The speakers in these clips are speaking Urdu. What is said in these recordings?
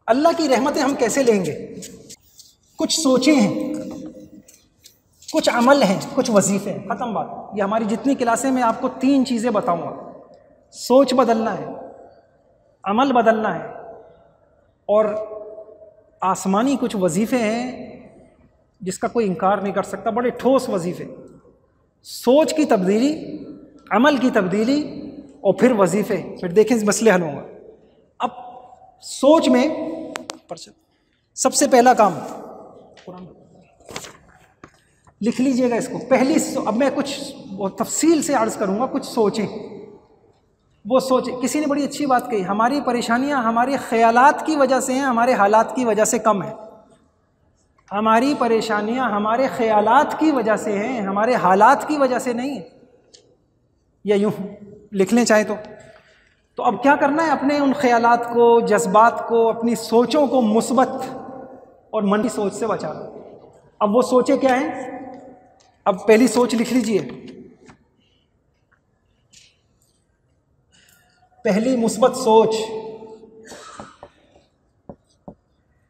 اللہ کی رحمتیں ہم کیسے لیں گے؟ کچھ سوچیں ہیں، کچھ عمل ہیں، کچھ وظیفے ہیں، ختم بات۔ یہ ہماری جتنی کلاسیں میں آپ کو 3 چیزیں بتاؤں گا، سوچ بدلنا ہے، عمل بدلنا ہے، اور آسمانی کچھ وظیفے ہیں جس کا کوئی انکار نہیں کر سکتا، بڑے ٹھوس وظیفے، سوچ کی تبدیلی، عمل کی تبدیلی، اور پھر وظیفے، پھر دیکھیں مسئلے حل ہوں گا۔ اب سوچ میں سب سے پہلا کام لکھ لیجئے گا اس کو، اب میں کچھ تفصیل سے عرض کروں گا، کچھ سوچیں، وہ سوچیں۔ کسی نے بڑی اچھی بات کہی، ہماری پریشانیاں ہمارے خیالات کی وجہ سے ہیں، ہمارے حالات کی وجہ سے کم ہیں۔ ہماری پریشانیاں ہمارے خیالات کی وجہ سے ہیں، ہمارے حالات کی وجہ سے نہیں ہیں، یا یوں لکھ لیں چاہے تو اب کیا کرنا ہے؟ اپنے ان خیالات کو، جذبات کو، اپنی سوچوں کو مثبت اور منفی سوچ سے بچانا۔ اب وہ سوچیں کیا ہیں؟ اب پہلی سوچ لکھ لیجئے، پہلی مثبت سوچ،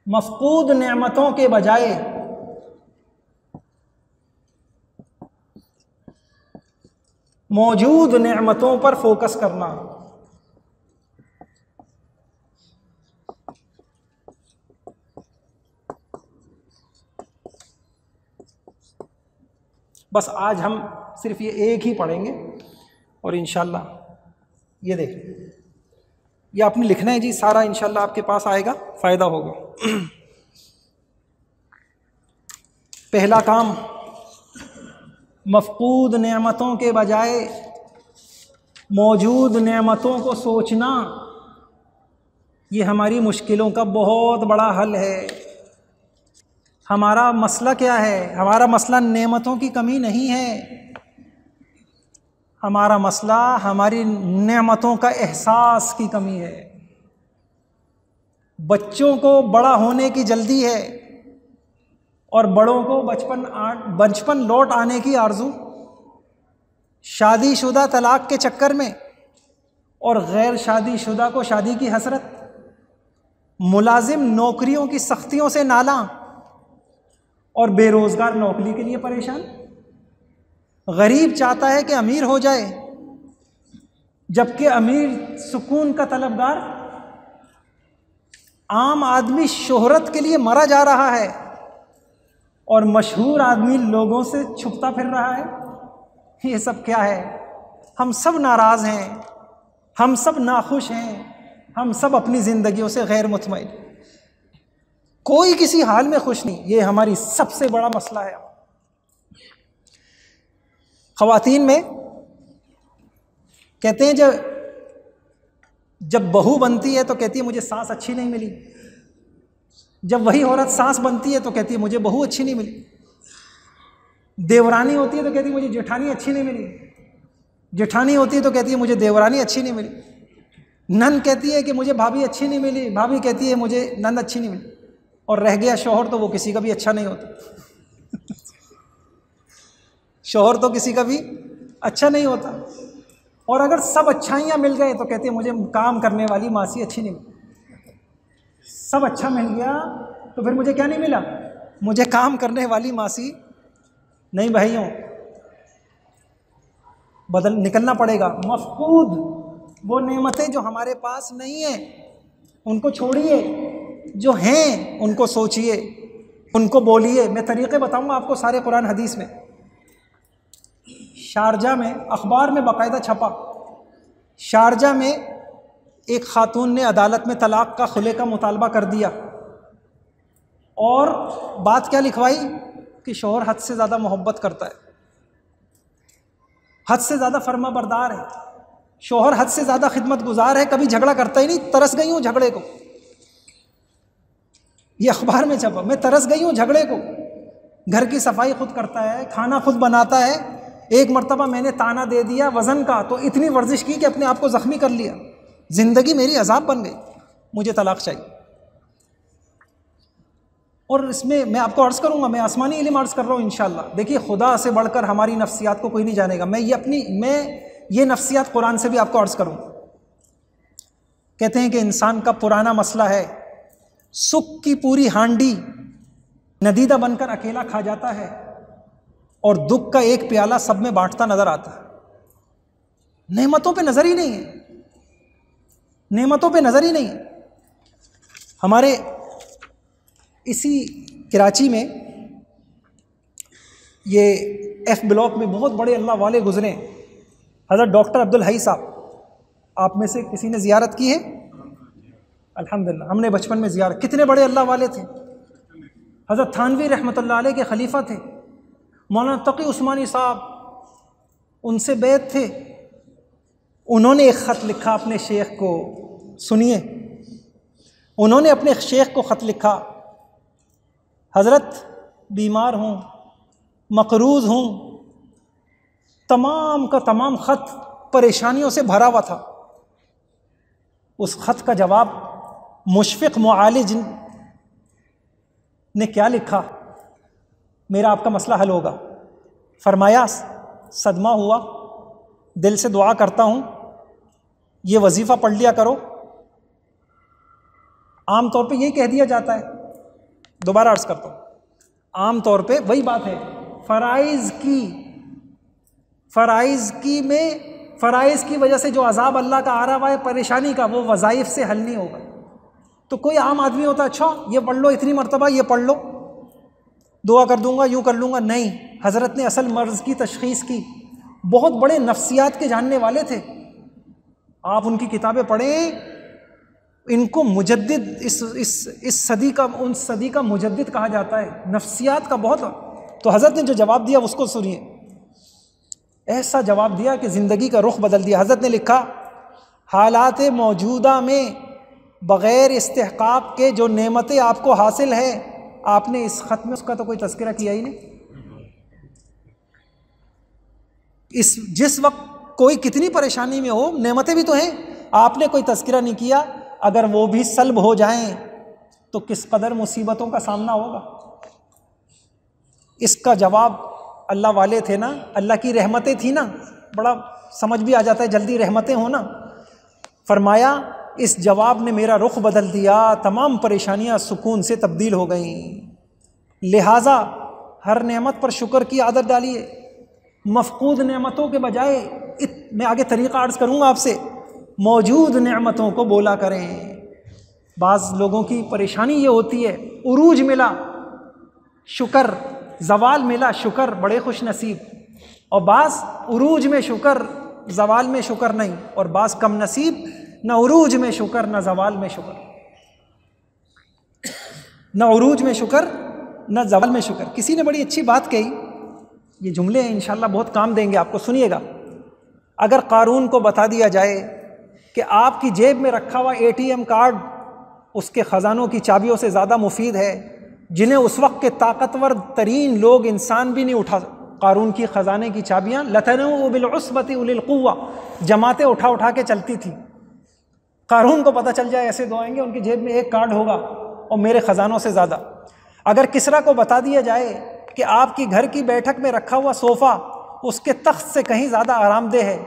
مفقود نعمتوں کے بجائے موجود نعمتوں پر فوکس کرنا۔ بس آج ہم صرف یہ ایک ہی پڑھیں گے، اور انشاءاللہ یہ دیکھیں، یہ آپ نے لکھنا ہے جی، سارا انشاءاللہ آپ کے پاس آئے گا، فائدہ ہوگا۔ پہلا کام، مفقود نعمتوں کے بجائے موجود نعمتوں کو سوچنا، یہ ہماری مشکلوں کا بہت بڑا حل ہے۔ ہمارا مسئلہ کیا ہے؟ ہمارا مسئلہ نعمتوں کی کمی نہیں ہے، ہمارا مسئلہ ہماری نعمتوں کا احساس کی کمی ہے۔ بچوں کو بڑا ہونے کی جلدی ہے، اور بڑوں کو بچپن لوٹ آنے کی آرزو، شادی شدہ طلاق کے چکر میں، اور غیر شادی شدہ کو شادی کی حسرت، ملازم نوکریوں کی سختیوں سے نالاں، اور بے روزگار نوکری کے لیے پریشان۔ غریب چاہتا ہے کہ امیر ہو جائے، جبکہ امیر سکون کا طلبگار۔ عام آدمی شہرت کے لیے مرا جا رہا ہے، اور مشہور آدمی لوگوں سے چھپتا پھر رہا ہے۔ یہ سب کیا ہے؟ ہم سب ناراض ہیں، ہم سب ناخوش ہیں، ہم سب اپنی زندگیوں سے غیر مطمئن، کوئی کسی حال میں خوش نہیں۔ یہ ہماری سب سے بڑا مسئلہ ہے۔ خواتین میں کہتے ہیں جب بہو بنتی ہے تو کہتی ہے مجھے ساس اچھی نہیں ملی، جب وہی عورت ساس بنتی ہے تو کہتی ہے مجھے بہو اچھی نہیں ملی، دیورانی ہوتی ہے تو کہتی ہے مجھے جیٹھانی اچھی نہیں ملی، جیٹھانی ہوتی ہے تو کہتی ہے مجھے دیورانی اچھی نہیں ملی، نند کہتی ہے کہ مجھے بھابھی اچھی نہیں ملی، بھابھی کہتی ہے مجھے نند اچھی نہیں ملی، اور رہ گیا شوہر، تو وہ کسی کا بھی اچھا نہیں ہوتا۔ شوہر تو کسی کا بھی اچھا نہیں ہوتا، اور اگر سب اچھائیاں مل گئے تو کہتے ہیں مجھے کام کرنے والی ماسی اچھی نہیں ملی۔ سب اچھا مل گیا تو پھر مجھے کیا نہیں ملا؟ مجھے کام کرنے والی ماسی نہیں۔ بھائیوں، نکلنا پڑے گا۔ مفقود، وہ نعمتیں جو ہمارے پاس نہیں ہیں ان کو چھوڑیے، جو ہیں ان کو سوچیے، ان کو بولیے۔ میں طریقے بتاؤں گا آپ کو سارے قرآن حدیث میں۔ شارجہ میں اخبار میں باقاعدہ چھپا، شارجہ میں ایک خاتون نے عدالت میں طلاق کا، خلع کا مطالبہ کر دیا، اور بات کیا لکھوائی کہ شوہر حد سے زیادہ محبت کرتا ہے، حد سے زیادہ فرما بردار ہے، شوہر حد سے زیادہ خدمت گزار ہے، کبھی جھگڑا کرتا ہی نہیں، ترس گئی ہوں جھگڑے کو۔ یہ اخبار میں چھپا، میں ترس گئی ہوں جھگڑے کو۔ گھر کی صفائی خود کرتا ہے، کھانا خود بناتا ہے۔ ایک مرتبہ میں نے تانا دے دیا وزن کا تو اتنی ورزش کی کہ اپنے آپ کو زخمی کر لیا، زندگی میری عذاب بن گئی، مجھے طلاق چاہیے۔ اور اس میں میں آپ کو عرض کروں گا، میں آسمانی علم عرض کر رہا ہوں انشاءاللہ۔ دیکھیے، خدا سے بڑھ کر ہماری نفسیات کو کوئی نہیں جانے گا۔ میں یہ نفسیات قرآن سے بھی آپ کو عرض کروں۔ کہتے ہیں کہ انسان کا پرانا مسئلہ ہے سکھ کی پوری ہانڈی ندیدہ بن کر اکیلا کھا جاتا ہے اور دکھ کا ایک پیالہ سب میں بانٹتا نظر آتا ہے. نعمتوں پہ نظر ہی نہیں ہے, نعمتوں پہ نظر ہی نہیں ہے. ہمارے اسی کراچی میں یہ ایف بلاک میں بہت بڑے اللہ والے گزرے, حضرت ڈاکٹر عبدالحی صاحب, آپ میں سے کسی نے زیارت کی ہے؟ الحمدللہ, ہم نے بچپن میں زیارت. کتنے بڑے اللہ والے تھے. حضرت تھانوی رحمۃ اللہ علیہ کے خلیفہ تھے. مولانا تقی عثمانی صاحب ان سے بیعت تھے. انہوں نے ایک خط لکھا اپنے شیخ کو, سنیے, انہوں نے اپنے شیخ کو خط لکھا, حضرت بیمار ہوں, مقروض ہوں. تمام کا تمام خط پریشانیوں سے بھرا ہوا تھا. اس خط کا جواب مشفق معالج نے کیا لکھا؟ میرا آپ کا مسئلہ حل ہوگا. فرمایا صدمہ ہوا, دل سے دعا کرتا ہوں, یہ وظیفہ پڑھ لیا کرو. عام طور پہ یہی کہہ دیا جاتا ہے, دوبارہ عرض کرتا ہوں, عام طور پہ وہی بات ہے, فرائض کی وجہ سے جو عذاب اللہ کا آ رہا ہے پریشانی کا, وہ وظائف سے حل نہیں ہوگا. تو کوئی عام آدمی ہوتا, اچھا یہ پڑھ لو اتنی مرتبہ, یہ پڑھ لو, دعا کر دوں گا, یوں کر لوں گا. نہیں, حضرت نے اصل مرض کی تشخیص کی. بہت بڑے نفسیات کے جاننے والے تھے. آپ ان کی کتابیں پڑھیں, ان کو مجدد, اس صدی کا, ان صدی کا مجدد کہا جاتا ہے, نفسیات کا بہت. تو حضرت نے جو جواب دیا اس کو سنیے. ایسا جواب دیا کہ زندگی کا رخ بدل دیا. حضرت نے لکھا, حالات موجودہ میں بغیر استحقاق کے جو نعمتیں آپ کو حاصل ہے, آپ نے اس خط میں اس کا تو کوئی تذکرہ کیا ہی نہیں. جس وقت کوئی کتنی پریشانی میں ہو, نعمتیں بھی تو ہیں, آپ نے کوئی تذکرہ نہیں کیا. اگر وہ بھی سلب ہو جائیں تو کس قدر مصیبتوں کا سامنا ہوگا. اس کا جواب اللہ والے تھے نا, اللہ کی رحمتیں تھیں نا, بڑا سمجھ بھی آ جاتا ہے جلدی رحمتیں ہوں نا. فرمایا اس جواب نے میرا رخ بدل دیا, تمام پریشانیاں سکون سے تبدیل ہو گئیں. لہٰذا ہر نعمت پر شکر کی عادت ڈالیے. مفقود نعمتوں کے بجائے, میں آگے طریقہ عرض کروں گا آپ سے, موجود نعمتوں کو بولا کریں. بعض لوگوں کی پریشانی یہ ہوتی ہے, عروج ملا شکر, زوال ملا شکر, بڑے خوش نصیب. اور بعض عروج میں شکر, زوال میں شکر نہیں. اور بعض کم نصیب, نہ عروج میں شکر نہ زوال میں شکر, نہ عروج میں شکر نہ زوال میں شکر. کسی نے بڑی اچھی بات کہی, یہ جملے ہیں انشاءاللہ بہت کام دیں گے آپ کو, سنیے گا. اگر قارون کو بتا دیا جائے کہ آپ کی جیب میں رکھا ہوا اے ٹی ایم کارڈ اس کے خزانوں کی چابیوں سے زیادہ مفید ہے, جنہیں اس وقت کے طاقتور ترین لوگ انسان بھی نہیں اٹھا. قارون کی خزانے کی چابیاں لَتَنُوءُ بِالْعُصْبَةِ أُولِي الْقُوَّةِ, جماعتیں اٹھا اٹھا کے چلتی تھی. قارون کو پتہ چل جائے, ایسے دعائیں گے ان کی جیب میں ایک کارڈ ہوگا اور میرے خزانوں سے زیادہ. اگر کسریٰ کو بتا دیا جائے کہ آپ کی گھر کی بیٹھک میں رکھا ہوا صوفہ اس کے تخت سے کہیں زیادہ آرام دہ ہے,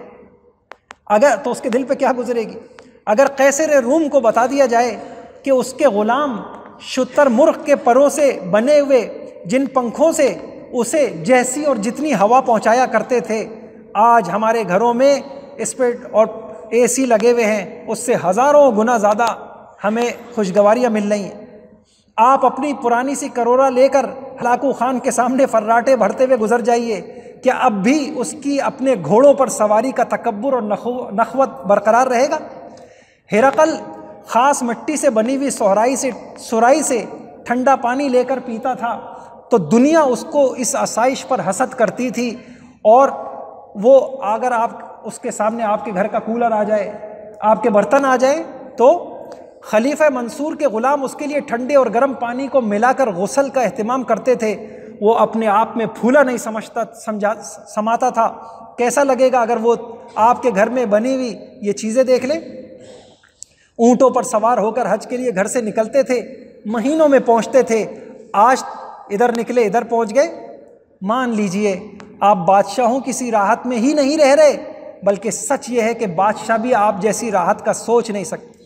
اگر تو اس کے دل پہ کیا گزرے گی. اگر قیصر روم کو بتا دیا جائے کہ اس کے غلام شتر مرغ کے پروں سے بنے ہوئے جن پنکھوں سے اسے جیسی اور جتنی ہوا پہنچایا کرتے تھے, آج ہمارے گھروں میں اس پہ اور اے سی لگے ہوئے ہیں, اس سے ہزاروں گنا زیادہ ہمیں خوشگواریاں مل رہی ہیں. آپ اپنی پرانی سی کروڑا لے کر ہلاکو خان کے سامنے فراٹے بھرتے ہوئے گزر جائیے, کیا اب بھی اس کی اپنے گھوڑوں پر سواری کا تکبر اور نخوت برقرار رہے گا؟ ہرقل خاص مٹی سے بنی ہوئی سرائی سے ٹھنڈا پانی لے کر پیتا تھا تو دنیا اس کو اس آسائش پر حسد کرتی تھی. اور وہ اگر آپ اس کے سامنے آپ کے گھر کا کولر آ جائے, آپ کے برتن آ جائے, تو خلیفہ منصور کے غلام اس کے لیے ٹھنڈے اور گرم پانی کو ملا کر غسل کا اہتمام کرتے تھے. وہ اپنے آپ میں پھولا نہیں سماتا تھا. کیسا لگے گا اگر وہ آپ کے گھر میں بنی ہوئی یہ چیزیں دیکھ لیں. اونٹوں پر سوار ہو کر حج کے لیے گھر سے نکلتے تھے, مہینوں میں پہنچتے تھے. آج ادھر نکلے ادھر پہنچ گئے. مان لیجئے آپ بادشاہوں کسی راحت میں ہی نہیں رہ رہے, بلکہ سچ یہ ہے کہ بادشاہ بھی آپ جیسی راحت کا سوچ نہیں سکتے.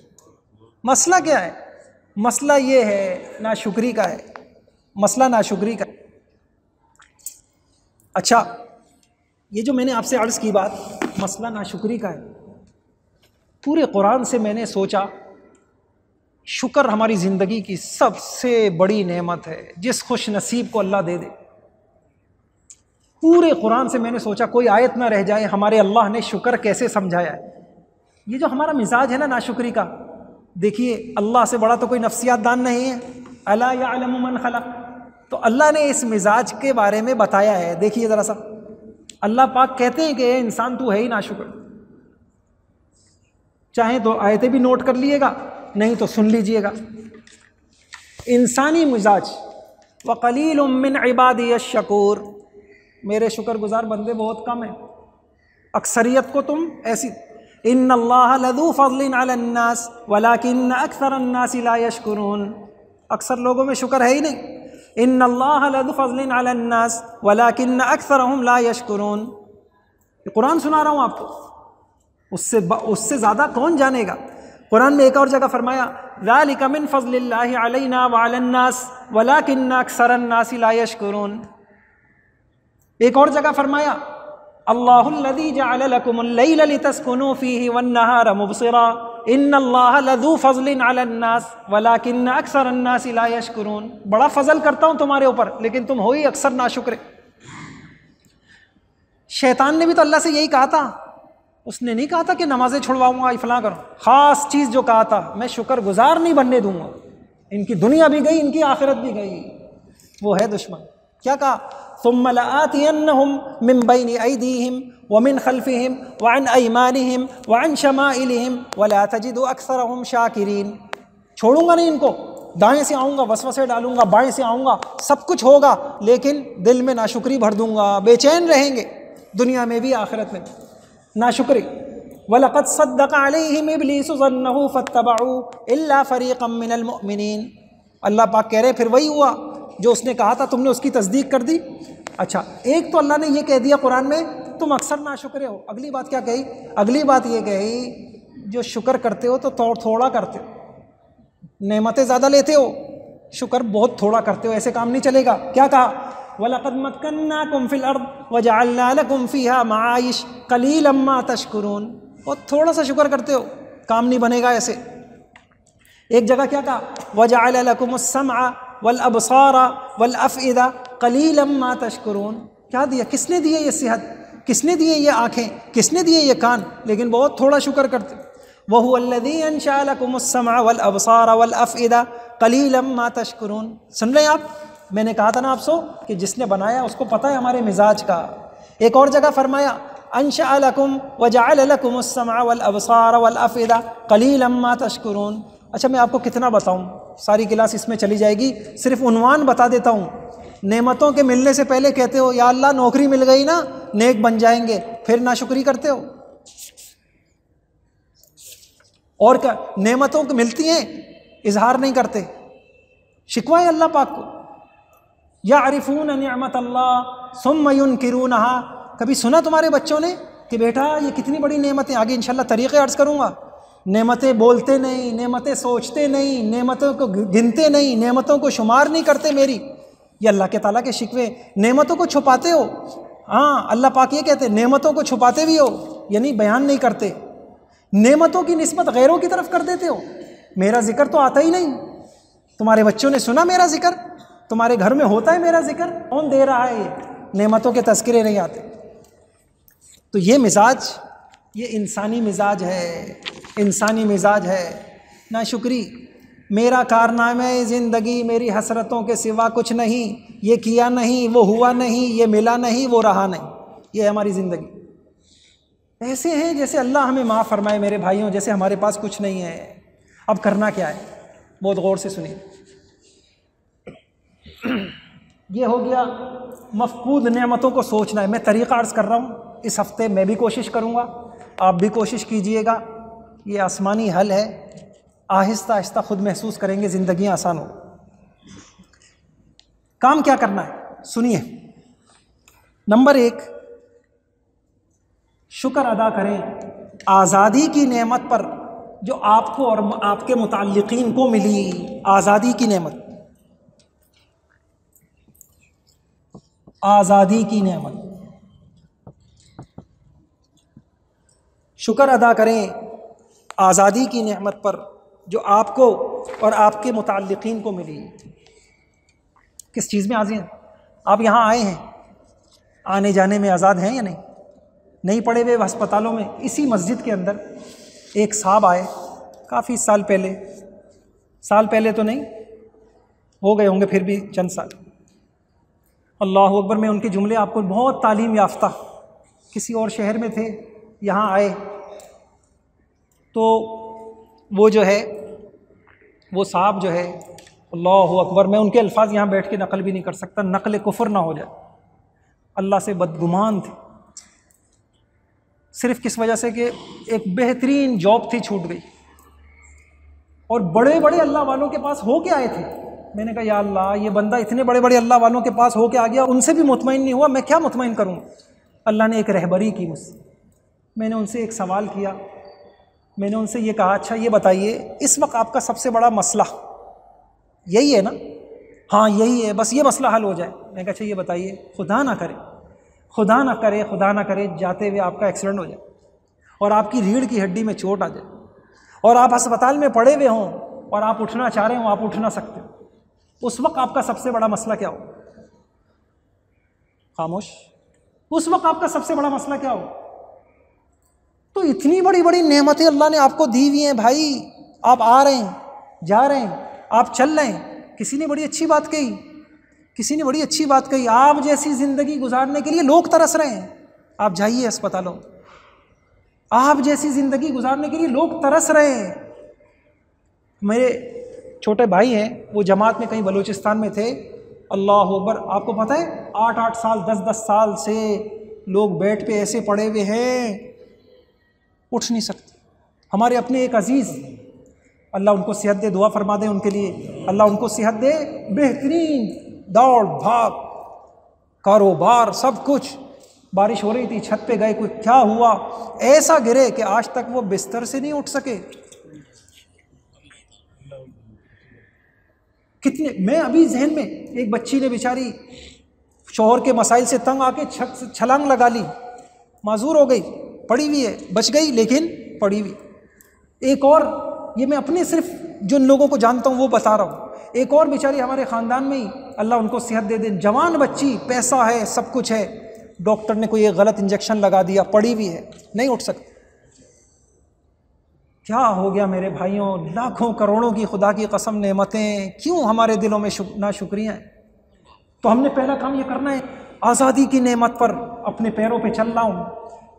مسئلہ کیا ہے؟ مسئلہ یہ ہے ناشکری کا ہے، مسئلہ ناشکری کا ہے۔ اچھا، یہ جو میں نے آپ سے عرض کی بات مسئلہ ناشکری کا ہے، پورے قرآن سے میں نے سوچا شکر ہماری زندگی کی سب سے بڑی نعمت ہے، جس خوش نصیب کو اللہ دے دے۔ پورے قرآن سے میں نے سوچا کوئی آیت نہ رہ جائے ہمارے اللہ نے شکر کیسے سمجھایا ہے۔ یہ جو ہمارا مزاج ہے نا ناشکری کا، دیکھیے اللہ سے بڑا تو کوئی نفسیات دان نہیں ہے، الا یعلم من خلق، تو اللہ نے اس مزاج کے بارے میں بتایا ہے۔ دیکھیے ذرا سا، اللہ پاک کہتے ہیں کہ اے انسان تو ہے ہی ناشکر۔ چاہیں تو آیتیں بھی نوٹ کر لیے گا، نہیں تو سن لیجئے گا۔ انسانی مزاج، وَقَلِيلٌ مِّنْ عِبَادِيَ الشَّكُورُ، میرے شکر گزار بندے بہت کم ہیں۔ اکثریت کو تم ایسی، ان اللہ لذو فضل علی الناس ولکن اکثر الناس لا یشکرون، اکثر لوگوں میں شکر ہے ہی نہیں۔ ان اللہ لذو فضل علی الناس ولکن اکثرهم لا یشکرون، یہ قرآن سنا رہا ہوں آپ کو، اس سے زیادہ کون جانے گا۔ قرآن میں ایک اور جگہ فرمایا ذالک من فضل اللہ علینا وعلی الناس ولکن اکثر الناس لا یشکرون۔ ایک اور جگہ فرمایا اللہ الذی جعل لکم اللیل لتسکنوا فیہ والنہار مبصرا ان اللہ لذو فضل علی الناس ولکن اکثر الناس لا یشکرون، بڑا فضل کرتا ہوں تمہارے اوپر لیکن تم ہو ہی اکثر ناشکر۔ شیطان نے بھی تو اللہ سے یہی کہا تھا، اس نے نہیں کہا تھا کہ نمازیں چھڑواؤں گا فلاں کروں، خاص چیز جو کہا تھا میں شکر گزار نہیں بننے دوں گا، ان کی دنیا بھی گئی ان کی آخرت بھی گئی، وہ ہے دشمن۔ کیا کہا ثم لآتینہم من بین ایدیہم ومن خلفہم وعن ایمانہم وعن شمائلہم ولا تجد اکثرہم شاکرین، چھوڑوں گا نہیں ان کو، دائیں سے آؤں گا وسوسے ڈالوں گا، بائیں سے آؤں گا، سب کچھ ہوگا لیکن دل میں ناشکری بھر دوں گا، بے چین رہیں گے دنیا میں بھی آخرت میں بھی۔ ناشکری وَلَقَدْ صَدَّقَ عَلَيْهِمْ إِبْلِيسُ ظَنَّهُ فَاتَّبَعُوا إِلَّا فَرِيقًا مِّنَ الْمُؤْمِنِينَ، اللہ پاک کہہ رہے پھر وہی ہوا جو اس نے کہا تھا تم نے اس کی تصدیق کر دی۔ اچھا، ایک تو اللہ نے یہ کہہ دیا قرآن میں تم اکثر ناشکرے ہو، اگلی بات کیا کہی؟ اگلی بات یہ کہی جو شکر کرتے ہو تو تھوڑا کرتے ہو، نعمتیں زیادہ لیتے ہو، شکر بہت تھوڑا کرتے ہو، ایسے کام نہیں چلے گا۔ کیا کہا وَلَقَدْ مَكَّنَّاكُمْ فِي الْأَرْضِ وَجَعَلْنَا لَكُمْ فِيهَا مَعَائِشَ قَلِيلًا مَا تَشْكُرُونَ، اور تھوڑا سا شکر کرتے ہو، کام نہیں بنے گا ایسے۔ ایک جگہ کیا کہا وَجَعَلَ لَكُمُ السَّمْعَ وَالْأَبْصَارَ وَالْأَفْئِدَةَ قَلِيلًا مَا تَشْكُرُونَ، کیا دیا؟ کس نے دیے یہ صحت، کس نے دیے یہ آنکھیں، کس نے دیے یہ کان، لیکن بہت تھوڑا شکر کرتے۔ وَهُوَ الَّذِي أَنشَأَ لَكُمُ السَّمْعَ وَالْأَبْصَارَ وَالْأَفْئِدَةَ قَلِيلًا مَا تَشْكُرُونَ۔ سن رہے ہیں آپ؟ میں نے کہا تھا نا آپ سو کہ جس نے بنایا اس کو پتہ ہے ہمارے مزاج کا۔ ایک اور جگہ فرمایا انشأ لکم وجعل لکم السمع والابصار والافئدہ قلیلا ما تشکرون۔ اچھا میں آپ کو کتنا بتاؤں، ساری کلاس اس میں چلی جائے گی، صرف عنوان بتا دیتا ہوں۔ نعمتوں کے ملنے سے پہلے کہتے ہو یا اللہ نوکری مل گئی نا نیک بن جائیں گے، پھر ناشکری کرتے ہو۔ اور کیا نعمتوں کو ملتی ہیں اظہار نہیں کرتے، شکوائے اللہ پاک کو۔ یعرفون نعمت اللہ ثم ینکرونہا، کبھی سنا تمہارے بچوں نے کہ بیٹا یہ کتنی بڑی نعمتیں، آگے انشاءاللہ طریقے عرض کروں گا، نعمتیں بولتے نہیں، نعمتیں سوچتے نہیں، نعمتوں کو گنتے نہیں، نعمتوں کو شمار نہیں کرتے میری، یہ اللہ کے تعالیٰ کے شکوے۔ نعمتوں کو چھپاتے ہو، ہاں اللہ پاک یہ کہتے ہیں نعمتوں کو چھپاتے بھی ہو، یعنی بیان نہیں کرتے، نعمتوں کی نسبت غیروں کی طرف کر دیتے ہو، میرا ذکر تو آتا ہی نہیں، تمہارے بچوں نے سنا میرا ذکر، تمہارے گھر میں ہوتا ہے میرا ذکر، کون دے رہا ہے؟ یہ نعمتوں کے تذکرے نہیں آتے۔ تو یہ مزاج، یہ انسانی مزاج ہے، انسانی مزاج ہے ناشکری۔ میرا کارنامہ زندگی میری حسرتوں کے سوا کچھ نہیں، یہ کیا نہیں، وہ ہوا نہیں، یہ ملا نہیں، وہ رہا نہیں، یہ ہماری زندگی۔ ایسے ہیں جیسے اللہ ہمیں معاف فرمائے میرے بھائیوں، جیسے ہمارے پاس کچھ نہیں ہے۔ اب کرنا کیا ہے؟ بہت غور سے سنیے۔ یہ ہو گیا مفقود نعمتوں کو سوچنا ہے۔ میں طریقہ عرض کر رہا ہوں، اس ہفتے میں بھی کوشش کروں گا، آپ بھی کوشش کیجئے گا، یہ آسمانی حل ہے، آہستہ آہستہ خود محسوس کریں گے زندگیاں آسان ہو۔ کام کیا کرنا ہے سنیے۔ نمبر 1، شکر ادا کریں آزادی کی نعمت پر جو آپ کو اور آپ کے متعلقین کو ملی، آزادی کی نعمت، آزادی کی نعمت. شکر ادا کریں آزادی کی نعمت پر جو آپ کو اور آپ کے متعلقین کو ملی. کس چیز میں آزاد ہیں؟ آپ یہاں آئے ہیں، آنے جانے میں آزاد ہیں یا نہیں پڑے ہوئے ہسپتالوں میں. اسی مسجد کے اندر ایک صاحب آئے کافی سال پہلے تو نہیں ہو گئے ہوں گے، پھر بھی چند سال. اللہ اکبر. میں ان کے جملے آپ کو، بہت تعلیم یافتہ، کسی اور شہر میں تھے، یہاں آئے تو وہ جو ہے وہ صاحب جو ہے، اللہ اکبر، میں ان کے الفاظ یہاں بیٹھ کے نقل بھی نہیں کر سکتا، نقل کفر نہ ہو جائے. اللہ سے بدگمان تھے، صرف کس وجہ سے کہ ایک بہترین جاب تھی، چھوٹ گئی، اور بڑے بڑے اللہ والوں کے پاس ہو کے آئے تھے. میں نے کہا یا اللہ، یہ بندہ اتنے بڑے بڑے اللہ والوں کے پاس ہو کے آ گیا، ان سے بھی مطمئن نہیں ہوا، میں کیا مطمئن کروں. اللہ نے ایک رہبری کی مجھ سے. میں نے ان سے ایک سوال کیا، میں نے ان سے یہ کہا، اچھا یہ بتائیے اس وقت آپ کا سب سے بڑا مسئلہ یہی ہے نا؟ ہاں یہی ہے، بس یہ مسئلہ حل ہو جائے. میں کہا اچھا یہ بتائیے، خدا نہ کرے جاتے ہوئے آپ کا ایکسیڈنٹ ہو جائے اور آپ کی ریڑھ کی ہڈی میں چوٹ آ جائے اور آپ ہسپتال میں پڑے ہوئے ہوں اور آپ اٹھنا چاہ رہے ہوں، آپ اٹھ نہ سکتے، اس وقت آپ کا سب سے بڑا مسئلہ کیا ہو؟ خاموش. اس وقت آپ کا سب سے بڑا مسئلہ کیا ہو؟ تو اتنی بڑی بڑی نعمتیں اللہ نے آپ کو دی ہوئی ہیں بھائی، آپ آ رہے ہیں، جا رہے ہیں، آپ چل رہے ہیں. کسی نے بڑی اچھی بات کہی، آپ جیسی زندگی گزارنے کے لیے لوگ ترس رہے ہیں. آپ جائیے ہسپتالوں، آپ جیسی زندگی گزارنے کے لیے لوگ ترس رہے ہیں. میرے چھوٹے بھائی ہیں، وہ جماعت میں کہیں بلوچستان میں تھے، اللہ اکبر، آپ کو پتہ ہے 8 سال 10 سال سے لوگ بیڈ پہ ایسے پڑے ہوئے ہیں، اٹھ نہیں سکتے. ہمارے اپنے ایک عزیز، اللہ ان کو صحت دے، دعا فرما دیں ان کے لیے، اللہ ان کو صحت دے، بہترین دوڑ بھاگ، کاروبار، سب کچھ. بارش ہو رہی تھی، چھت پہ گئے، کوئی کیا ہوا، ایسا گرے کہ آج تک وہ بستر سے نہیں اٹھ سکے. کتنے، میں ابھی ذہن میں، ایک بچی نے بیچاری شوہر کے مسائل سے تنگ آ کے چھلانگ لگا لی، معذور ہو گئی، پڑی ہوئی ہے، بچ گئی لیکن پڑی ہوئی. ایک اور، یہ میں اپنے صرف جن لوگوں کو جانتا ہوں وہ بتا رہا ہوں، ایک اور بیچاری ہمارے خاندان میں ہی، اللہ ان کو صحت دے دے، جوان بچی، پیسہ ہے، سب کچھ ہے، ڈاکٹر نے کوئی ایک غلط انجیکشن لگا دیا، پڑی ہوئی ہے، نہیں اٹھ سکتی. کیا ہو گیا میرے بھائیوں؟ لاکھوں کروڑوں کی خدا کی قسم نعمتیں، کیوں ہمارے دلوں میں ناشکریاں ہیں؟ تو ہم نے پہلا کام یہ کرنا ہے، آزادی کی نعمت پر اپنے پیروں پہ چل رہا ہوں،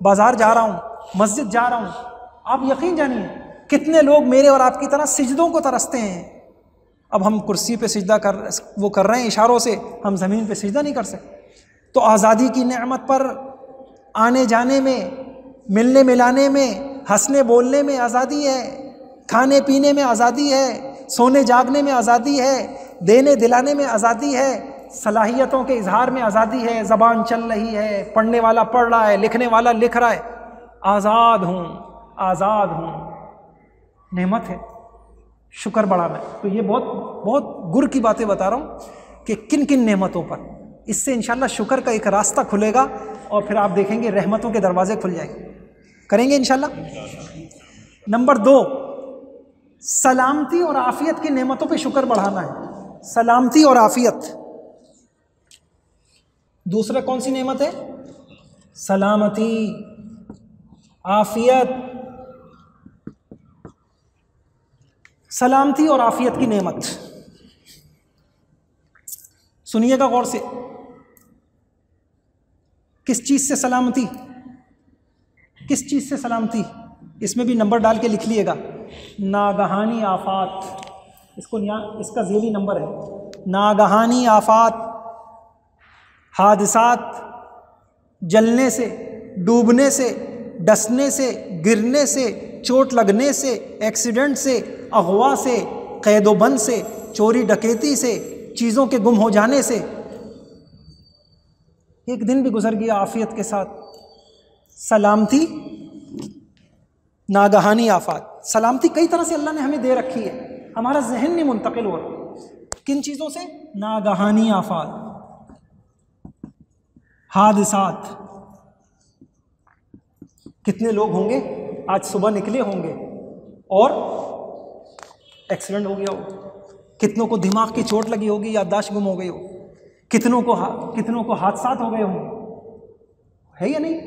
بازار جا رہا ہوں، مسجد جا رہا ہوں. آپ یقین جانیے کتنے لوگ میرے اور آپ کی طرح سجدوں کو ترستے ہیں. اب ہم کرسی پہ سجدہ کر رہے ہیں اشاروں سے، ہم زمین پہ سجدہ نہیں کر سکتے. تو آزادی کی نعمت پر آنے جانے میں، ملنے ملانے میں، ہنسنے بولنے میں آزادی ہے، کھانے پینے میں آزادی ہے، سونے جاگنے میں آزادی ہے، دینے دلانے میں آزادی ہے، صلاحیتوں کے اظہار میں آزادی ہے، زبان چل رہی ہے، پڑھنے والا پڑھ رہا ہے، لکھنے والا لکھ رہا ہے. آزاد ہوں، نعمت ہے، شکر بڑا میں. تو یہ بہت گر کی باتیں بتا رہا ہوں کہ کن کن نعمتوں پر، اس سے انشاءاللہ شکر کا ایک راستہ کھلے گا اور پھر آپ دیکھیں گے رحمتوں کے دروازے کھل جائیں گے. کریں گے انشاءاللہ. نمبر 2، سلامتی اور عافیت کی نعمتوں پہ شکر بڑھانا ہے. سلامتی اور عافیت، دوسرا کون سی نعمت ہے؟ سلامتی، عافیت. سلامتی اور عافیت کی نعمت، سنیے گا غور سے. کس چیز سے سلامتی؟ کس چیز سے سلامتی؟ اس میں بھی نمبر ڈال کے لکھ لیے گا. ناگہانی آفات، اس کا ذیلی نمبر ہے. ناگہانی آفات، حادثات، جلنے سے، ڈوبنے سے، ڈسنے سے، گرنے سے، چوٹ لگنے سے، ایکسیڈنٹ سے، اغوا سے، قید و بند سے، چوری ڈکیتی سے، چیزوں کے گم ہو جانے سے. ایک دن بھی گزر گیا عافیت کے ساتھ. سلامتی، ناگہانی آفات. سلامتی کئی طرح سے اللہ نے ہمیں دے رکھی ہے، ہمارا ذہن نہیں منتقل ہو رہا کن چیزوں سے؟ ناگہانی آفات، حادثات. کتنے لوگ ہوں گے آج صبح نکلے ہوں گے اور ایکسیڈنٹ ہو گیا ہو، کتنوں کو دماغ کی چوٹ لگی ہوگی، یادداشت گم ہو گئی ہو، کتنوں کو حادثات ہو گئے ہوں، ہے یا نہیں؟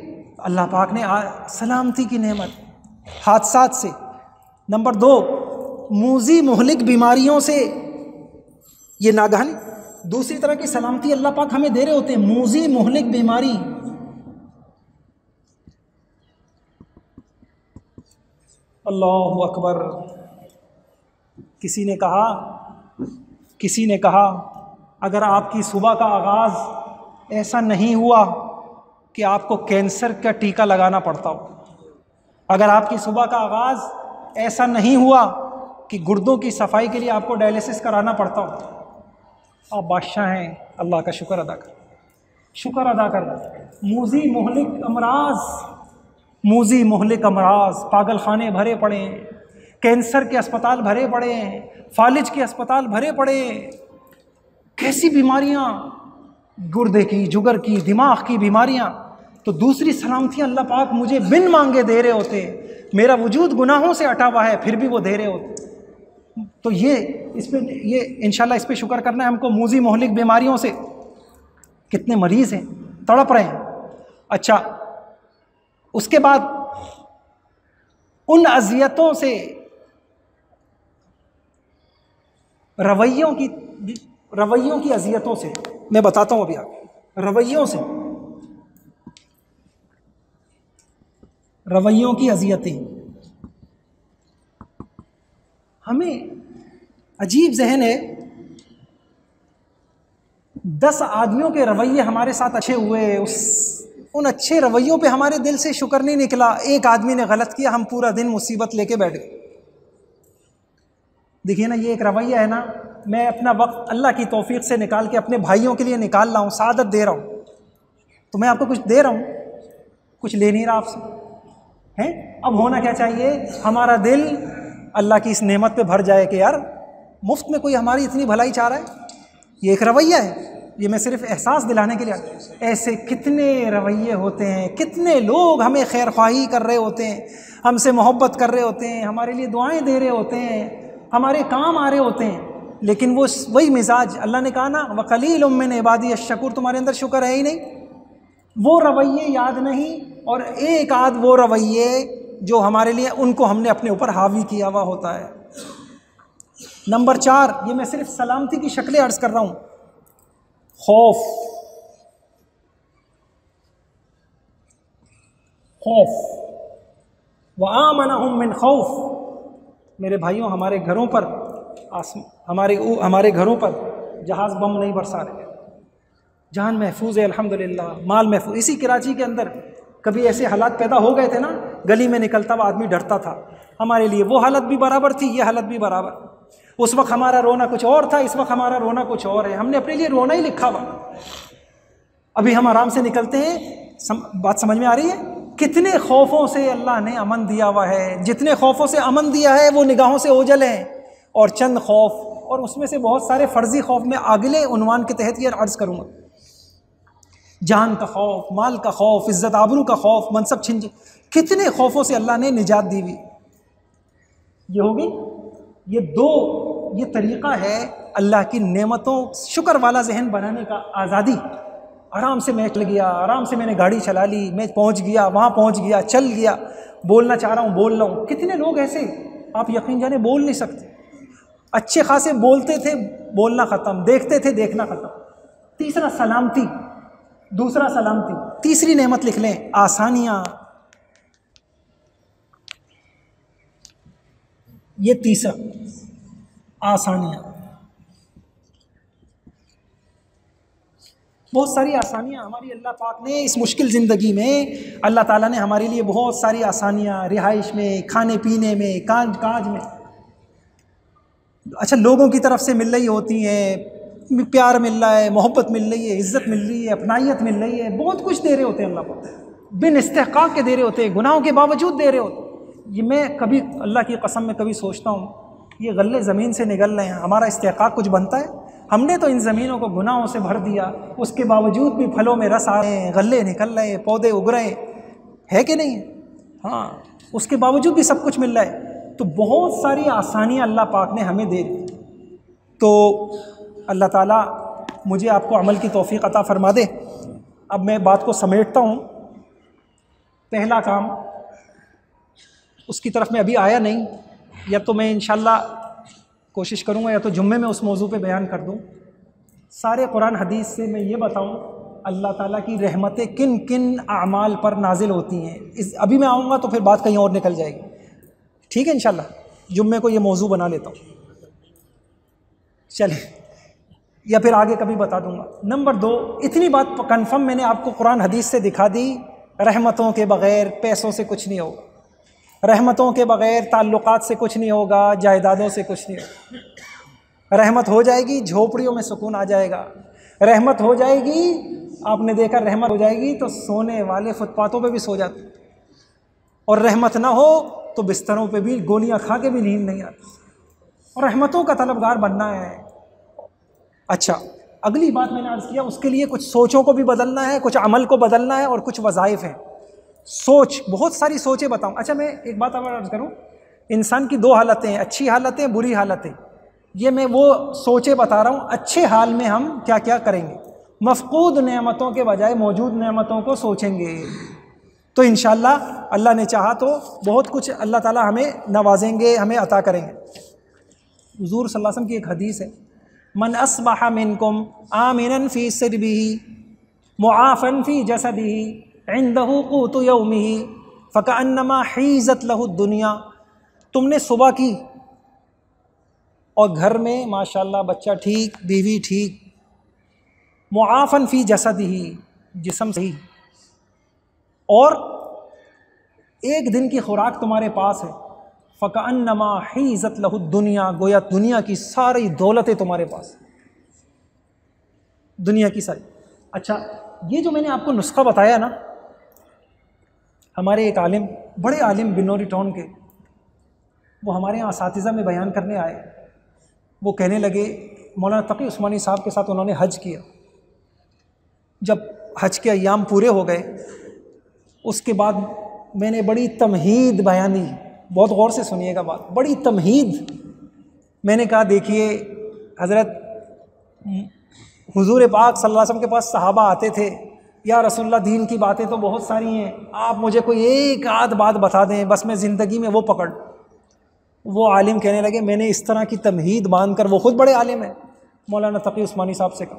اللہ پاک نے سلامتی کی نعمت حادثات سے. نمبر 2 موذی مہلک بیماریوں سے، یہ ناگہانی. دوسری طرح کی سلامتی اللہ پاک ہمیں دے رہے ہوتے ہیں، موذی مہلک بیماری. اللہ اکبر. کسی نے کہا اگر آپ کی صبح کا آغاز ایسا نہیں ہوا کہ آپ کو کینسر کا ٹیکہ لگانا پڑتا ہو، اگر آپ کی صبح کا آغاز ایسا نہیں ہوا کہ گردوں کی صفائی کے لیے آپ کو ڈائلیسس کرانا پڑتا ہو، آپ بادشاہ ہیں، اللہ کا شکر ادا کر. موذی مہلک امراض، پاگل خانے بھرے پڑے ہیں، کینسر کے اسپتال بھرے پڑے ہیں، فالج کے اسپتال بھرے پڑے ہیں. کیسی بیماریاں، گردے کی، جگر کی، دماغ کی بیماریاں. تو دوسری سلامتیاں اللہ پاک مجھے بن مانگے دے رہے ہوتے، میرا وجود گناہوں سے اٹا ہوا ہے پھر بھی وہ دے رہے ہوتے. تو یہ انشاءاللہ اس پہ شکر کرنا ہے ہم کو. موذی مہلک بیماریوں سے کتنے مریض ہیں، تڑپ رہے ہیں. اچھا، اس کے بعد ان اذیتوں سے، رویوں کی اذیتوں سے میں بتاتا ہوں ابھی آپ. رویوں کی اذیتیں. ہمیں عجیب ذہن ہے، 10 آدمیوں کے رویے ہمارے ساتھ اچھے ہوئے، ان اچھے رویوں پہ ہمارے دل سے شکر نہیں نکلا. ایک آدمی نے غلط کیا، ہم پورا دن مصیبت لے کے بیٹھ گئے. دیکھیے نا، یہ ایک رویہ ہے نا. میں اپنا وقت اللہ کی توفیق سے نکال کے اپنے بھائیوں کے لیے نکال رہا ہوں، سعادت دے رہا ہوں، تو میں آپ کو کچھ دے رہا ہوں، کچھ لے نہیں رہا آپ سے ہیں. اب ہونا کیا چاہیے؟ ہمارا دل اللہ کی اس نعمت پہ بھر جائے کہ یار مفت میں کوئی ہماری اتنی بھلائی چاہ رہا ہے. یہ ایک رویہ ہے، یہ میں صرف احساس دلانے کے لیے. ایسے کتنے رویے ہوتے ہیں، کتنے لوگ ہمیں خیر خواہی کر رہے ہوتے ہیں، ہم سے محبت کر رہے ہوتے ہیں، ہمارے لیے دعائیں دے رہے ہوتے ہیں، ہمارے کام آ رہے ہوتے ہیں، لیکن وہی مزاج اللہ نے کہا نا وَقَلِيلٌ مِّنْ عِبَادِيَ الشَّكُورُ، تمہارے اندر شکر ہے ہی نہیں. وہ رویے یاد نہیں، اور ایک آدھ وہ رویے جو ہمارے لیے ان کو ہم نے اپنے اوپر حاوی کیا ہوا ہوتا ہے. نمبر 4، یہ میں صرف سلامتی کی شکلیں عرض کر رہا ہوں. خوف. وَآمَنَهُم مِّنْ خَوْفٍ. میرے بھائیوں، ہمارے گھروں پر جہاز بم نہیں برسا رہے، جان محفوظ ہے الحمدللہ، مال محفوظ. اسی کراچی کے اندر کبھی ایسے حالات پیدا ہو گئے تھے نا، گلی میں نکلتا ہوا آدمی ڈرتا تھا. ہمارے لیے وہ حالت بھی برابر تھی، یہ حالت بھی برابر. اس وقت ہمارا رونا کچھ اور تھا، اس وقت ہمارا رونا کچھ اور ہے. ہم نے اپنے لیے رونا ہی لکھا ہوا. ابھی ہم آرام سے نکلتے ہیں. بات سمجھ میں آ رہی ہے؟ کتنے خوفوں سے اللہ نے امن دیا ہوا ہے. جتنے خوفوں سے امن دیا ہے وہ نگاہوں سے اوجھل ہیں، اور چند خوف، اور اس میں سے بہت سارے فرضی خوف میں اگلے عنوان کے تحت یہ عرض کروں گا. جان کا خوف، مال کا خوف، عزت آبرو کا خوف، منصب چھن، کتنے خوفوں سے اللہ نے نجات دی ہوئی. یہ ہوگی یہ طریقہ ہے اللہ کی نعمتوں، شکر والا ذہن بنانے کا. آزادی، آرام سے میں چل گیا، آرام سے میں نے گاڑی چلا لی، میں پہنچ گیا، وہاں پہنچ گیا، چل گیا، بولنا چاہ رہا ہوں بول رہا ہوں. کتنے لوگ ایسے آپ یقین جانے بول نہیں سکتے، اچھے خاصے بولتے تھے، بولنا ختم، دیکھتے تھے، دیکھنا ختم. تیسرا سلامتی، دوسرا سلامتی. تیسری نعمت لکھ لیں، آسانیاں. یہ تیسرا، آسانیاں. بہت ساری آسانیاں ہماری اللہ پاک نے اس مشکل زندگی میں، اللہ تعالیٰ نے ہمارے لیے بہت ساری آسانیاں، رہائش میں، کھانے پینے میں، کاج میں. اچھا، لوگوں کی طرف سے مل رہی ہوتی ہیں، پیار مل رہا ہے، محبت مل رہی ہے، عزت مل رہی ہے، اپنائیت مل رہی ہے، بہت کچھ دے رہے ہوتے ہیں اللہ پاک، بن استحقاق کے دے رہے ہوتے ہیں، گناہوں کے باوجود دے رہے ہوتے ہیں. یہ میں کبھی اللہ کی قسم میں کبھی سوچتا ہوں یہ غلے زمین سے نکل رہے ہیں، ہمارا استحقاق کچھ بنتا ہے؟ ہم نے تو ان زمینوں کو گناہوں سے بھر دیا، اس کے باوجود بھی پھلوں میں رس آ رہے ہیں، غلے نکل رہے ہیں، پودے اگ رہے ہیں، ہے کہ نہیں؟ ہاں، اس کے باوجود بھی سب کچھ مل رہا ہے۔ تو بہت ساری آسانیاں اللہ پاک نے ہمیں دے دی۔ تو اللہ تعالیٰ مجھے آپ کو عمل کی توفیق عطا فرما دے۔ اب میں بات کو سمیٹتا ہوں۔ پہلا کام، اس کی طرف میں ابھی آیا نہیں، یا تو میں انشاءاللہ کوشش کروں گا یا تو جمعے میں اس موضوع پہ بیان کر دوں۔ سارے قرآن حدیث سے میں یہ بتاؤں اللہ تعالیٰ کی رحمتیں کن کن اعمال پر نازل ہوتی ہیں۔ ابھی میں آؤں گا تو پھر بات کہیں اور نکل جائے گی، ٹھیک ہے؟ انشاءاللہ جمعے کو یہ موضوع بنا لیتا ہوں، چلیں، یا پھر آگے کبھی بتا دوں گا۔ نمبر 2، اتنی بات کنفرم میں نے آپ کو قرآن حدیث سے دکھا دی، رحمتوں کے بغیر پیسوں سے کچھ نہیں ہوگا، رحمتوں کے بغیر تعلقات سے کچھ نہیں ہوگا، جائیدادوں سے کچھ نہیں ہوگا۔ رحمت ہو جائے گی جھوپڑیوں میں سکون آ جائے گا، رحمت ہو جائے گی، آپ نے دیکھا رحمت ہو جائے گی تو سونے والے فٹ پاتھوں پہ بھی سو جاتے، اور رحمت نہ ہو تو بستروں پہ بھی گولیاں کھا کے بھی نیند نہیں آتی، اور رحمتوں کا طلبگار بننا ہے۔ اچھا، اگلی بات میں نے عرض کیا، اس کے لیے کچھ سوچوں کو بھی بدلنا ہے، کچھ عمل کو بدلنا ہے، اور کچھ وظائف ہیں۔ سوچ، بہت ساری سوچیں بتاؤں۔ اچھا، میں ایک بات اور عرض کروں، انسان کی 2 حالتیں ہیں، اچھی حالتیں، بری حالتیں۔ یہ میں وہ سوچیں بتا رہا ہوں، اچھے حال میں ہم کیا کیا کریں گے، مفقود نعمتوں کے بجائے موجود نعمتوں کو سوچیں گے تو انشاءاللہ اللہ نے چاہا تو بہت کچھ اللہ تعالیٰ ہمیں نوازیں گے، ہمیں عطا کریں گے۔ حضور صلی اللہ علیہ وسلم کی ایک حدیث ہے، من اصبح منکم آمنا فی سربہ معافا فی جسدہ عنده قوت یومہ فکأنما حیزت لہ الدنیا۔ تم نے صبح کی اور گھر میں ماشاءاللہ بچہ ٹھیک، بیوی ٹھیک، معافا فی جسدہ، جسم صحیح، اور ایک دن کی خوراک تمہارے پاس ہے، فکأنما حیزت لہ الدنیا، گویا دنیا کی ساری دولتیں تمہارے پاس، دنیا کی ساری۔ اچھا، یہ جو میں نے آپ کو نسخہ بتایا نا، ہمارے ایک عالم، بڑے عالم بنوری ٹاؤن کے، وہ ہمارے یہاں اساتذہ میں بیان کرنے آئے۔ وہ کہنے لگے، مولانا تقی عثمانی صاحب کے ساتھ انہوں نے حج کیا۔ جب حج کے ایام پورے ہو گئے، اس کے بعد میں نے بڑی تمہید بیانی، بہت غور سے سنیے گا بات، بڑی تمہید میں نے کہا، دیکھیے حضرت حضور پاک صلی اللہ علیہ وسلم کے پاس صحابہ آتے تھے، یا رسول اللہ دین کی باتیں تو بہت ساری ہیں، آپ مجھے کوئی ایک آدھ بات بتا دیں بس میں زندگی میں وہ پکڑ۔ وہ عالم کہنے لگے، میں نے اس طرح کی تمہید باندھ کر، وہ خود بڑے عالم ہیں، مولانا تقی عثمانی صاحب سے کہا،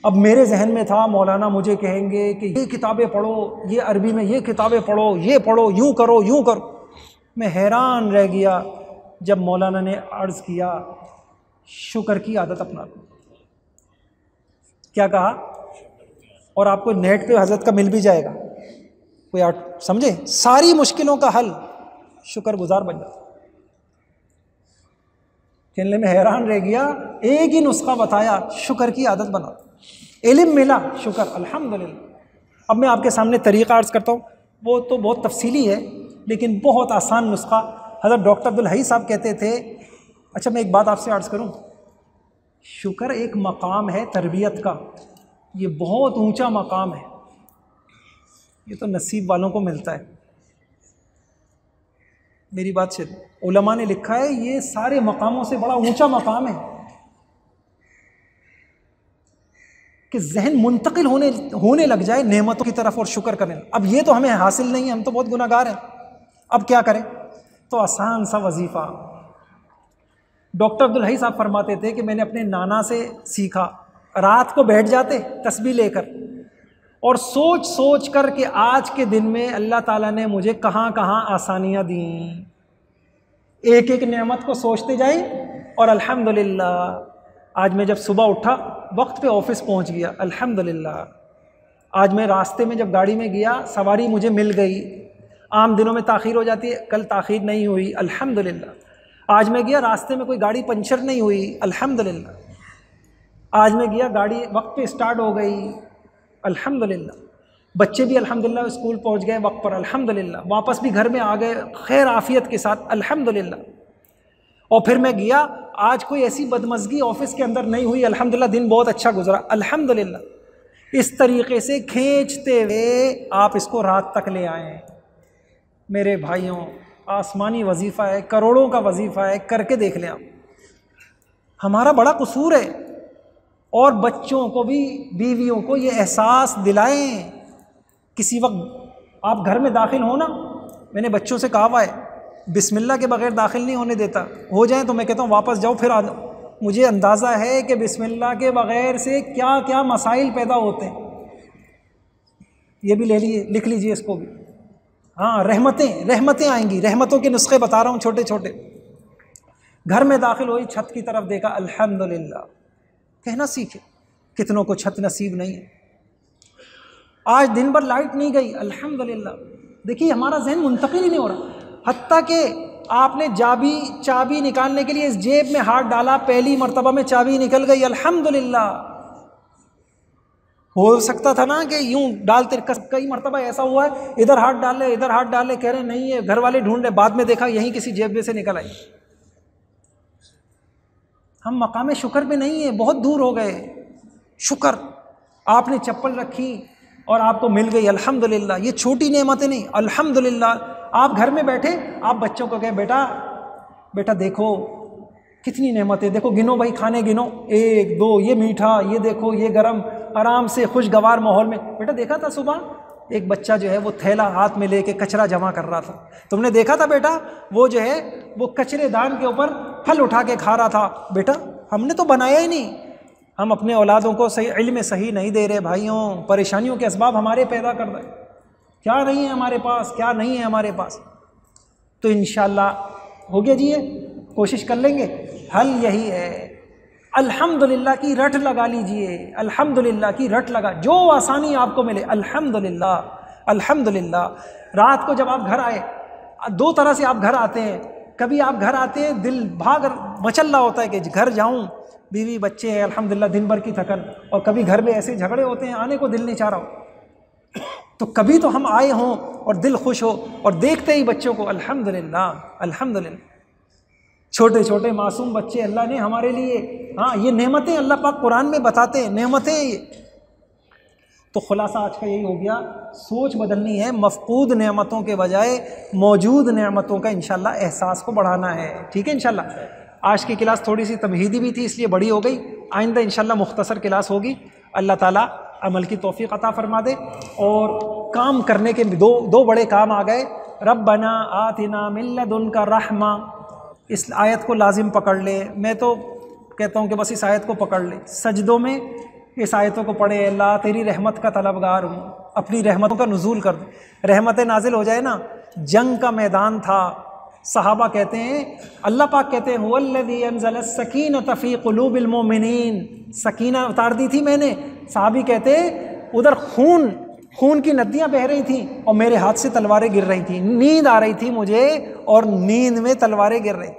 اب میرے ذہن میں تھا مولانا مجھے کہیں گے کہ یہ کتابیں پڑھو، یہ عربی میں یہ کتابیں پڑھو، یہ پڑھو، یوں کرو یوں کرو۔ میں حیران رہ گیا جب مولانا نے عرض کیا، شکر کی عادت اپنا لو۔ کیا کہا؟ اور آپ کو نیٹ پہ حضرت کا مل بھی جائے گا، کوئی سمجھے، ساری مشکلوں کا حل شکر گزار بن جاتا۔ کہنے میں حیران رہ گیا، ایک ہی نسخہ بتایا، شکر کی عادت بنا، علم ملا، شکر، الحمدللہ۔ اب میں آپ کے سامنے طریقہ عرض کرتا ہوں، وہ تو بہت تفصیلی ہے لیکن بہت آسان نسخہ۔ حضرت ڈاکٹر عبدالحی صاحب کہتے تھے، اچھا میں ایک بات آپ سے عرض کروں، شکر ایک مقام ہے تربیت کا، یہ بہت اونچا مقام ہے، یہ تو نصیب والوں کو ملتا ہے۔ میری بات سے علماء نے لکھا ہے یہ سارے مقاموں سے بڑا اونچا مقام ہے کہ ذہن منتقل ہونے لگ جائے نعمتوں کی طرف اور شکر کرنے۔ اب یہ تو ہمیں حاصل نہیں ہے، ہم تو بہت گناہ گار ہیں، اب کیا کریں؟ تو آسان سا وظیفہ۔ ڈاکٹر عبدالحی صاحب فرماتے تھے کہ میں نے اپنے نانا سے سیکھا، رات کو بیٹھ جاتے تسبیح لے کر اور سوچ سوچ کر کہ آج کے دن میں اللہ تعالیٰ نے مجھے کہاں کہاں آسانیاں دیں، ایک ایک نعمت کو سوچتے جائیں، اور الحمدللہ آج میں جب صبح اٹھا وقت پہ آفس پہنچ گیا، الحمدللہ۔ آج میں راستے میں جب گاڑی میں گیا سواری مجھے مل گئی، عام دنوں میں تاخیر ہو جاتی ہے، کل تاخیر نہیں ہوئی، الحمدللہ۔ آج میں گیا راستے میں کوئی گاڑی پنچر نہیں ہوئی، الحمدللہ۔ آج میں گیا گاڑی وقت پہ اسٹارٹ ہو گئی، الحمدللہ۔ بچے بھی الحمدللہ اسکول پہنچ گئے وقت پر الحمدللہ، واپس بھی گھر میں آ گئے خیر عافیت کے ساتھ الحمدللہ۔ اور پھر میں گیا، آج کوئی ایسی بدمزگی آفس کے اندر نہیں ہوئی، الحمدللہ دن بہت اچھا گزرا الحمدللہ۔ اس طریقے سے کھینچتے ہوئے آپ اس کو رات تک لے آئے ہیں۔ میرے بھائیوں، آسمانی وظیفہ ہے، کروڑوں کا وظیفہ ہے، کر کے دیکھ لیں آپ۔ ہمارا بڑا قصور ہے، اور بچوں کو بھی، بیویوں کو یہ احساس دلائیں۔ کسی وقت آپ گھر میں داخل ہونا، میں نے بچوں سے کہا ہوا ہے بسم اللہ کے بغیر داخل نہیں ہونے دیتا، ہو جائیں تو میں کہتا ہوں واپس جاؤ پھر مجھے اندازہ ہے کہ بسم اللہ کے بغیر سے کیا کیا مسائل پیدا ہوتے ہیں۔ یہ بھی لے لیے، لکھ لیجئے اس کو بھی۔ ہاں، رحمتیں آئیں گی، رحمتوں کے نسخے بتا رہا ہوں چھوٹے چھوٹے۔ گھر میں داخل ہوئی، چھت کی طرف دیکھا الحمدللہ، کہنا سیکھے۔ کتنوں کو چھت نصیب نہیں ہے۔ آج دن بھر لائٹ نہیں گئی الحمدللہ۔ دیکھیے ہمارا ذہن منتقل ہی نہیں ہو رہا، حتیٰ کہ آپ نے چابی نکالنے کے لیے اس جیب میں ہاتھ ڈالا، پہلی مرتبہ میں چابی نکل گئی الحمدللہ۔ ہو سکتا تھا نا کہ یوں ڈالتے، کئی مرتبہ ایسا ہوا ہے ادھر ہاتھ ڈالے ادھر ہاتھ ڈالے، کہہ رہے نہیں ہے، گھر والے ڈھونڈ رہے، بعد میں دیکھا یہیں کسی جیب میں سے نکل آئی۔ ہم مقام شکر پہ نہیں ہیں، بہت دور ہو گئے۔ شکر، آپ نے چپل رکھی اور آپ کو مل گئی الحمدللہ، یہ چھوٹی نعمتیں نہیں الحمدللہ۔ آپ گھر میں بیٹھے، آپ بچوں کو کہیں بیٹا دیکھو کتنی نعمتیں، دیکھو گنو بھائی، کھانے گنو، 1 2، یہ میٹھا، یہ دیکھو، یہ گرم، آرام سے خوشگوار ماحول میں۔ بیٹا دیکھا تھا صبح ایک بچہ جو ہے وہ تھیلا ہاتھ میں لے کے کچرا جمع کر رہا تھا، تم نے دیکھا تھا بیٹا وہ جو ہے وہ کچرے دان کے اوپر پھل اٹھا کے کھا رہا تھا۔ بیٹا ہم نے تو بنایا ہی نہیں۔ ہم اپنے اولادوں کو صحیح علم صحیح نہیں دے رہے بھائیوں، پریشانیوں کے اسباب ہمارے پیدا کر رہے، کیا نہیں ہے ہمارے پاس، کیا نہیں ہے ہمارے پاس۔ تو انشاءاللہ ہو گیا جی، یہ کوشش کر لیں گے، حل یہی ہے، الحمدللہ کی رٹ لگا لیجئے، الحمدللہ کی رٹ لگا، جو آسانی آپ کو ملے الحمدللہ الحمدللہ۔ رات کو جب آپ گھر آئے، 2 طرح سے آپ گھر آتے ہیں، کبھی آپ گھر آتے ہیں دل مچل رہا ہوتا ہے کہ گھر جاؤں، بیوی بچے ہیں الحمدللہ دن بھر کی تھکن، اور کبھی گھر میں ایسے جھگڑے ہوتے ہیں آنے کو دل نہیں چاہ رہا ہو۔ تو کبھی تو ہم آئے ہوں اور دل خوش ہو، اور دیکھتے ہی بچوں کو الحمدللہ الحمدللہ، چھوٹے چھوٹے معصوم بچے اللہ نے ہمارے لیے، ہاں یہ نعمتیں اللہ پاک قرآن میں بتاتے ہیں، نعمتیں یہ۔ تو خلاصہ آج کا یہی ہو گیا، سوچ بدلنی ہے، مفقود نعمتوں کے بجائے موجود نعمتوں کا انشاءاللہ احساس کو بڑھانا ہے، ٹھیک ہے انشاءاللہ۔ آج کی کلاس تھوڑی سی تمہیدی بھی تھی اس لیے بڑی ہو گئی، آئندہ انشاءاللہ مختصر کلاس ہوگی۔ اللہ تعالیٰ عمل کی توفیق عطا فرما دے، اور کام کرنے کے دو بڑے کام آ گئے، ربنا آتنا من لدنک رحمہ، اس آیت کو لازم پکڑ لے۔ میں تو کہتا ہوں کہ بس اس آیت کو پکڑ لے، سجدوں میں اس آیتوں کو پڑھے، اللہ تیری رحمت کا طلبگار ہوں، اپنی رحمتوں کا نزول کر دے، رحمتیں نازل ہو جائے نا۔ جنگ کا میدان تھا، صحابہ کہتے ہیں، اللہ پاک کہتے ہیں هو الذی انزل السکینۃ فی قلوب المؤمنین، سکینہ اتار دی تھی میں نے۔ صحابی کہتے ادھر خون کی ندیاں بہہ رہی تھیں اور میرے ہاتھ سے تلواریں گر رہی تھیں، نیند آ رہی تھی مجھے اور نیند میں تلواریں گر رہی۔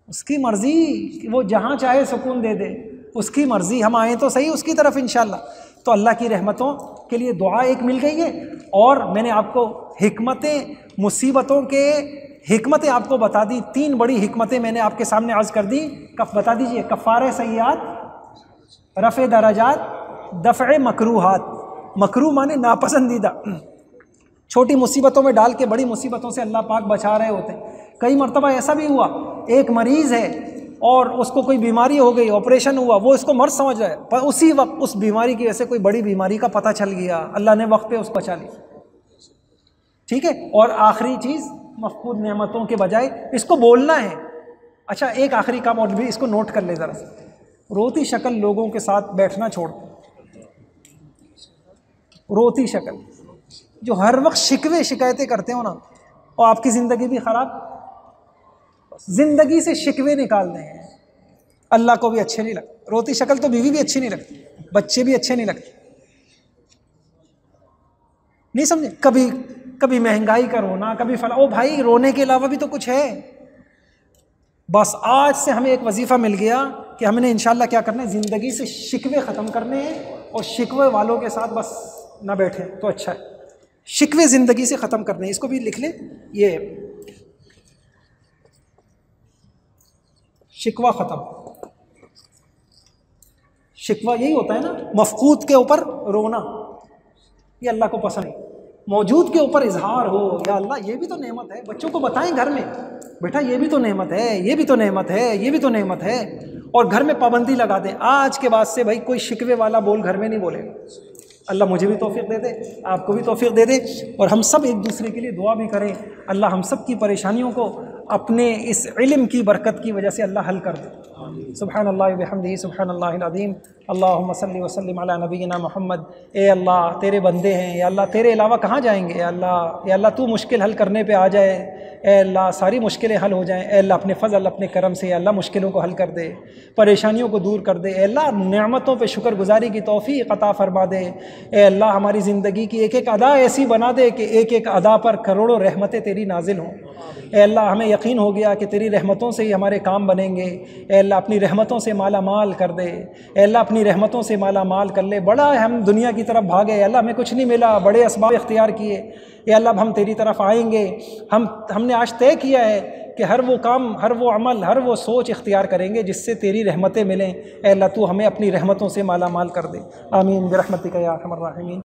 اس کی مرضی کہ وہ جہاں چاہے سکون دے دے، اس کی مرضی، ہم آئیں تو صحیح اس کی طرف انشاءاللہ۔ تو اللہ کی رحمتوں کے لیے دعا ایک مل گئی ہے، اور میں نے آپ کو حکمتیں، مصیبتوں کے حکمتیں آپ کو بتا دی، 3 بڑی حکمتیں میں نے آپ کے سامنے عرض کر دی۔ بتا دیجئے، کفارہ سیئات، رفع درجات، دفع مکروہات۔ مکروہ مانے ناپسندیدہ، چھوٹی مصیبتوں میں ڈال کے بڑی مصیبتوں سے اللہ پاک بچا رہے ہوتے ہیں۔ کئی مرتبہ ایسا بھی ہوا، ایک مریض ہے اور اس کو کوئی بیماری ہو گئی، آپریشن ہوا، وہ اس کو مرض سمجھ رہا ہے، پر اسی وقت اس بیماری کی وجہ سے کوئی بڑی بیماری کا پتہ چل گیا، اللہ نے وقت پہ اس کو بچا لیا، ٹھیک ہے۔ اور آخری چیز، مفقود نعمتوں کے بجائے اس کو بولنا ہے۔ اچھا ایک آخری کام اور بھی، اس کو نوٹ کر لے ذرا سا، روتی شکل لوگوں کے ساتھ بیٹھنا چھوڑ، روتی شکل جو ہر وقت شکوے شکایتیں کرتے ہو نا، اور آپ کی زندگی بھی خراب، زندگی سے شکوے نکالنے ہیں، اللہ کو بھی اچھے نہیں لگتے، روتی شکل تو بیوی بھی اچھی نہیں لگتی، بچے بھی اچھے نہیں لگتے، نہیں سمجھے؟ کبھی مہنگائی کا رونا، کبھی فلاں، او بھائی رونے کے علاوہ بھی تو کچھ ہے۔ بس آج سے ہمیں ایک وظیفہ مل گیا کہ ہم نے انشاءاللہ کیا کرنا ہے، زندگی سے شکوے ختم کرنے ہیں، اور شکوے والوں کے ساتھ بس نہ بیٹھیں تو اچھا ہے. شکوے زندگی سے ختم کرنے، اس کو بھی لکھ لیں. یہ شکوہ ختم، شکوہ یہی ہوتا ہے نا، مفقود کے اوپر رونا، یہ اللہ کو پسند نہیں. موجود کے اوپر اظہار ہو، یا اللہ یہ بھی تو نعمت ہے. بچوں کو بتائیں گھر میں، بیٹا یہ بھی تو نعمت ہے، یہ بھی تو نعمت ہے، یہ بھی تو نعمت ہے. اور گھر میں پابندی لگا دیں، آج کے بعد سے بھائی کوئی شکوے والا بول گھر میں نہیں بولے. اللہ مجھے بھی توفیق دے دے، آپ کو بھی توفیق دے دے، اور ہم سب ایک دوسرے کے لیے دعا بھی کریں. اللہ ہم سب کی پریشانیوں کو اپنے اس علم کی برکت کی وجہ سے اللہ حل کر دے. سبحان اللہ وبحمدہ، سبحان اللہ العظیم. اللہم صلی وسلم علی نبینا محمد. اے اللہ تیرے بندے ہیں، یا اللہ تیرے علاوہ کہاں جائیں گے. یا اللہ تو مشکل حل کرنے پہ آ جائے. اے اللہ ساری مشکلیں حل ہو جائیں. اے اللہ اپنے فضل اپنے کرم سے یا اللہ مشکلوں کو حل کر دے، پریشانیوں کو دور کر دے. اے اللہ نعمتوں پہ شکر گزاری کی توفیق عطا فرما دے. اے اللہ ہماری زندگی کی ایک ایک ادا ایسی بنا دے کہ ایک ایک ادا پر کروڑوں رحمتیں تیری نازل ہوں. اے اللہ ہمیں یقین ہو گیا کہ تیری رحمتوں سے ہی ہمارے کام بنیں گے. اے اللہ اپنی رحمتوں سے مالا مال کر دے. اے اللہ اپنی رحمتوں سے مالا مال کر لے. بڑا ہم دنیا کی طرف بھاگے، اے اللہ ہمیں کچھ نہیں ملا، بڑے اسباب اختیار کیے. اے اللہ اب ہم تیری طرف آئیں گے. ہم نے آج طے کیا ہے کہ ہر وہ کام، ہر وہ عمل، ہر وہ سوچ اختیار کریں گے جس سے تیری رحمتیں ملیں. اے اللہ تو ہمیں اپنی رحمتوں سے مالا مال کر دے. آمین برحمتک یا ارحم الراحمین.